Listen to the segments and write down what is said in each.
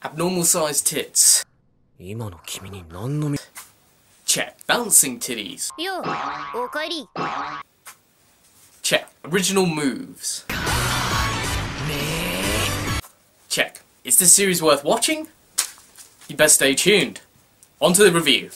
Abnormal sized tits. 今の君に何の Check. Bouncing titties. よう、おかえり。 Check. Original moves. Check. Is this series worth watching? You best stay tuned. On to the review.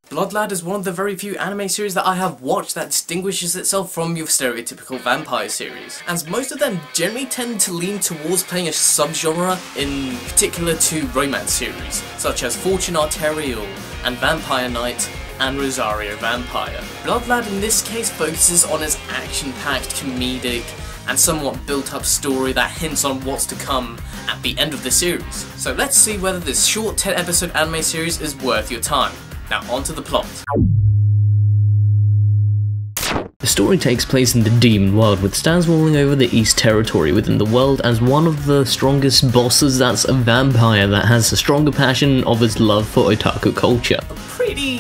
Blood Lad is one of the very few anime series that I have watched that distinguishes itself from your stereotypical vampire series, as most of them generally tend to lean towards playing a subgenre, in particular to romance series, such as Fortune Arterial and Vampire Knight and Rosario Vampire. Blood Lad in this case focuses on its action-packed, comedic, and somewhat built-up story that hints on what's to come at the end of the series. So let's see whether this short 10-episode anime series is worth your time. Now onto the plot. The story takes place in the demon world, with Stans ruling over the East Territory within the world as one of the strongest bosses that's a vampire that has a stronger passion of his love for otaku culture. Pretty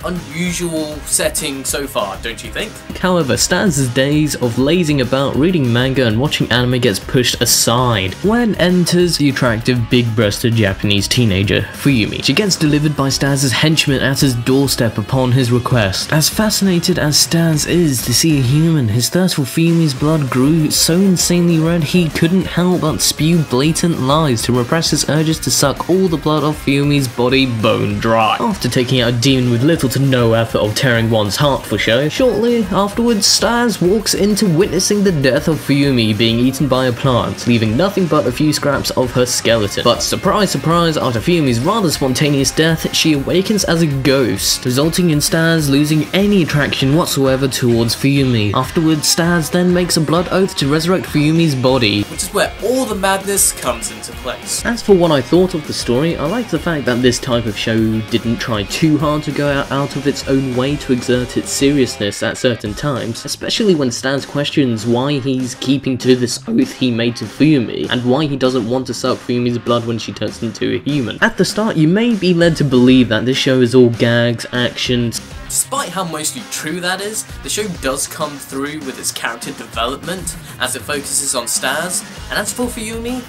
unusual setting so far, don't you think? However, Stans' days of lazing about, reading manga and watching anime gets pushed aside when enters the attractive big-breasted Japanese teenager, Fuyumi. She gets delivered by Stans' henchman at his doorstep upon his request. As fascinated as Stans is to see a human, his thirst for Fuyumi's blood grew so insanely red he couldn't help but spew blatant lies to repress his urges to suck all the blood off Fuyumi's body bone dry. After taking out a demon with little to no effort of tearing one's heart for show, shortly afterwards Stans walks into witnessing the death of Fuyumi being eaten by a plant, leaving nothing but a few scraps of her skeleton. But surprise surprise, after Fuyumi's rather spontaneous death, she awakens as a ghost, resulting in Stans losing any attraction whatsoever towards Fuyumi. Afterwards, Stans then makes a blood oath to resurrect Fuyumi's body, which is where all the madness comes into place. As for what I thought of the story, I like the fact that this type of show didn't try too hard to go out of its own way to exert its seriousness at certain times, especially when Stans questions why he's keeping to this oath he made to Fuyumi, and why he doesn't want to suck Fuyumi's blood when she turns into a human. At the start, you may be led to believe that this show is all gags, action. Despite how mostly true that is, the show does come through with its character development as it focuses on Stans, and as for Fuyumi,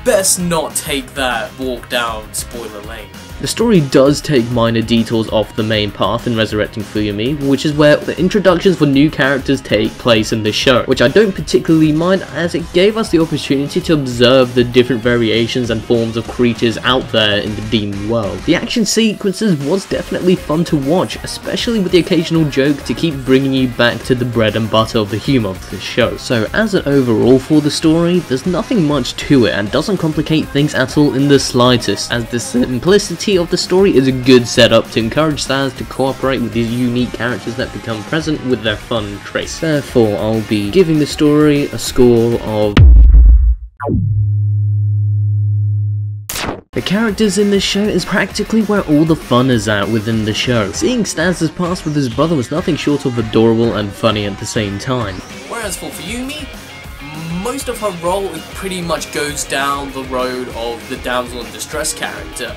best not take that walk down spoiler lane. The story does take minor detours off the main path in resurrecting Fuyumi, which is where the introductions for new characters take place in the show, which I don't particularly mind as it gave us the opportunity to observe the different variations and forms of creatures out there in the demon world. The action sequences was definitely fun to watch, especially with the occasional joke to keep bringing you back to the bread and butter of the humour of the show. So as an overall for the story, there's nothing much to it and doesn't complicate things at all in the slightest, as the simplicity of the story is a good setup to encourage Stans to cooperate with these unique characters that become present with their fun traits. Therefore, I'll be giving the story a score of... The characters in this show is practically where all the fun is at within the show. Seeing Stans' past with his brother was nothing short of adorable and funny at the same time. Whereas for Fuyumi, most of her role pretty much goes down the road of the damsel in distress character,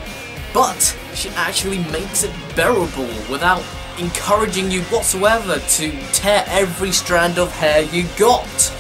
but she actually makes it bearable without encouraging you whatsoever to tear every strand of hair you got.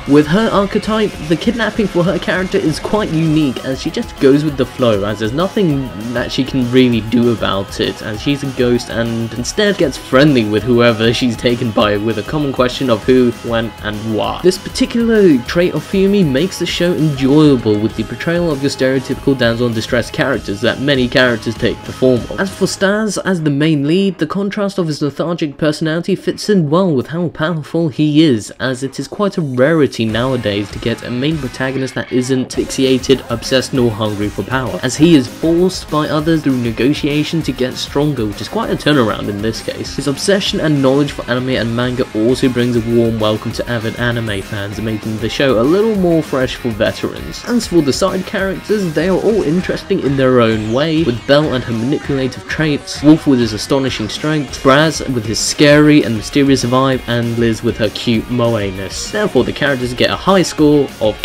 With her archetype, the kidnapping for her character is quite unique, as she just goes with the flow, as there's nothing that she can really do about it, as she's a ghost and instead gets friendly with whoever she's taken by with a common question of who, when, and why. This particular trait of Fuyumi makes the show enjoyable with the portrayal of your stereotypical damsel in distress characters that many characters take the form of. As for Stans as the main lead, the contrast of his lethargic personality fits in well with how powerful he is, as it is quite a rarity nowadays to get a main protagonist that isn't asphyxiated, obsessed, nor hungry for power, as he is forced by others through negotiation to get stronger, which is quite a turnaround in this case. His obsession and knowledge for anime and manga also brings a warm welcome to avid anime fans, making the show a little more fresh for veterans. As for the side characters, they are all interesting in their own way, with Belle and her manipulative traits, Wolf with his astonishing strength, Braz with his scary and mysterious vibe, and Liz with her cute moe-ness. Therefore, the characters get a high score of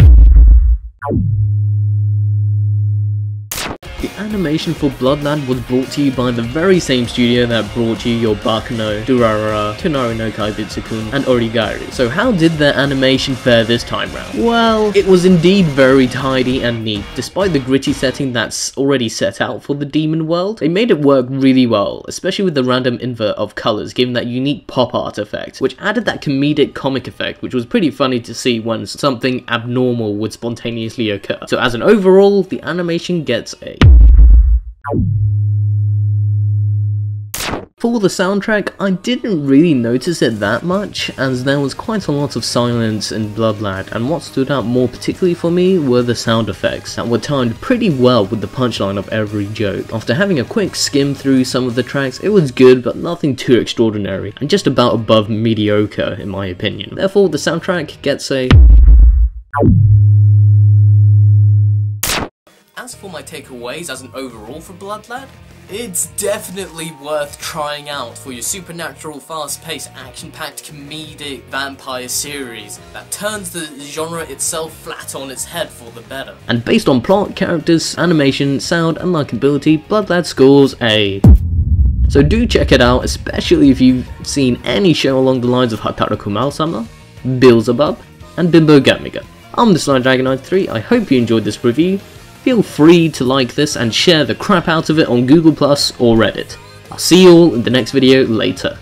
animation for Bloodlad was brought to you by the very same studio that brought you your Bakuno, Durarara, Tonari no Kaibutsu-kun, and Origairu. So how did their animation fare this time round? Well, it was indeed very tidy and neat. Despite the gritty setting that's already set out for the demon world, they made it work really well, especially with the random invert of colours, giving that unique pop art effect, which added that comedic comic effect, which was pretty funny to see when something abnormal would spontaneously occur. So as an overall, the animation gets a... For the soundtrack, I didn't really notice it that much, as there was quite a lot of silence in Bloodlad, and what stood out more particularly for me were the sound effects that were timed pretty well with the punchline of every joke. After having a quick skim through some of the tracks, it was good but nothing too extraordinary, and just about above mediocre in my opinion. Therefore, the soundtrack gets a... As for my takeaways as an overall for Bloodlad, it's definitely worth trying out for your supernatural, fast-paced, action-packed, comedic vampire series that turns the genre itself flat on its head for the better. And based on plot, characters, animation, sound, and likability, Bloodlad scores a... So do check it out, especially if you've seen any show along the lines of Hataru Kumal-sama, Beelzebub, and Bimbo Gamiga. I'm the Sly Dragon 93, I hope you enjoyed this review. Feel free to like this and share the crap out of it on Google Plus or Reddit. I'll see you all in the next video later.